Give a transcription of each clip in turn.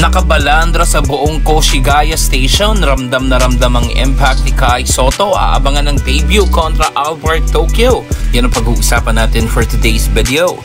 Nakabalandra sa buong Koshigaya Station, ramdam na ramdam ang impact ni Kai Sotto. Aabangan ng debut kontra Albart Tokyo. Yan ang pag-uusapan natin for today's video.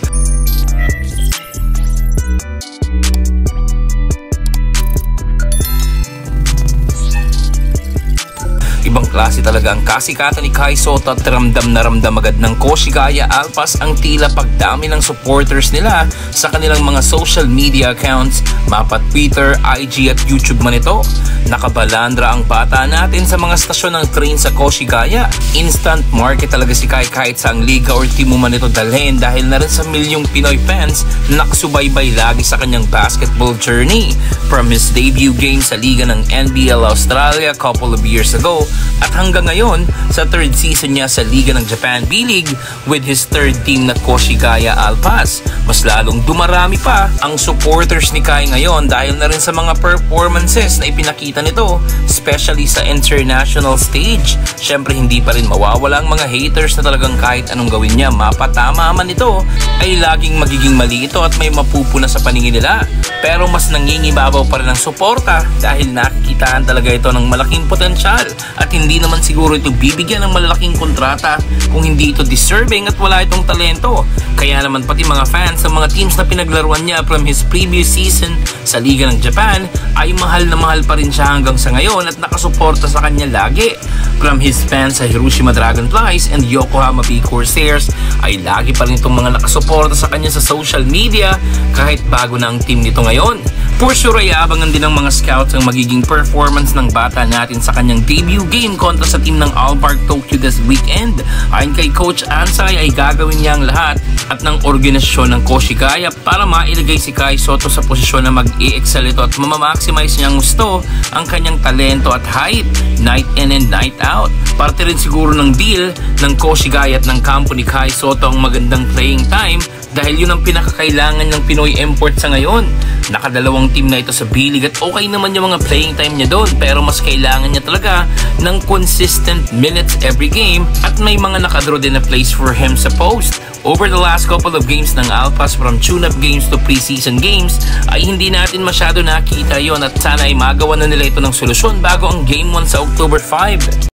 Ibang klase talaga ang kasikatan ni Kai Sotto at ramdam na ramdam agad ng Koshigaya Alpas ang tila pagdami ng supporters nila sa kanilang mga social media accounts, mapa Twitter, IG at YouTube man ito. Nakabalandra ang bata natin sa mga stasyon ng train sa Koshigaya. Instant market talaga si Kai kahit sa ang liga or team mo man ito dalhin dahil na rin sa milyong Pinoy fans na nakasubaybay lagi sa kanyang basketball journey. From his debut game sa liga ng NBL Australia a couple of years ago at hanggang ngayon sa third season niya sa liga ng Japan B-League with his third team na Koshigaya Alpas. Mas lalong dumarami pa ang supporters ni Kai ngayon dahil na rin sa mga performances na ipinakita nito, especially sa international stage. Syempre hindi pa rin mawawala ang mga haters na talagang kahit anong gawin niya, mapatama man ito, ay laging magiging mali ito at may mapupuna sa paningin nila. Pero mas nangingibabaw pa rin ang suporta dahil nakikitaan talaga ito ng malaking potensyal at hindi naman siguro ito bibigyan ng malalaking kontrata kung hindi ito deserving at wala itong talento. Kaya naman pati mga fans ng mga teams na pinaglaruan niya from his previous season sa Liga ng Japan ay mahal na mahal pa rin siya hanggang sa ngayon at nakasuporta sa kanya lagi. From his fans sa Hiroshima Dragonflies and Yokohama B Corsairs ay lagi pa rin itong mga nakasuporta sa kanya sa social media kahit bago na ang team nito ngayon. For sure ay aabangan din ng mga scouts ang magiging performance ng bata natin sa kanyang debut game kontra sa team ng Albart Tokyo this weekend. Ayon kay Coach Ansay ay gagawin niya ang lahat at ng organisasyon ng Koshigaya para mailagay si Kai Sotto sa posisyon na mag-i-excel ito at mamamaximize niyang gusto ang kanyang talento at height, night in and night out. Parte rin siguro ng deal ng Koshigaya at ng kampo ni Kai Sotto ang magandang playing time dahil yun ang pinakakailangan ng Pinoy import sa ngayon. Nakadalawang team na ito sa B-League at okay naman yung mga playing time niya doon pero mas kailangan niya talaga ng consistent minutes every game at may mga nakadraw din na place for him sa post. Over the last couple of games ng Alpas from tune-up games to preseason games ay hindi natin masyado nakita yon at sana ay magawa na nila ito ng solusyon bago ang Game 1 sa October 5.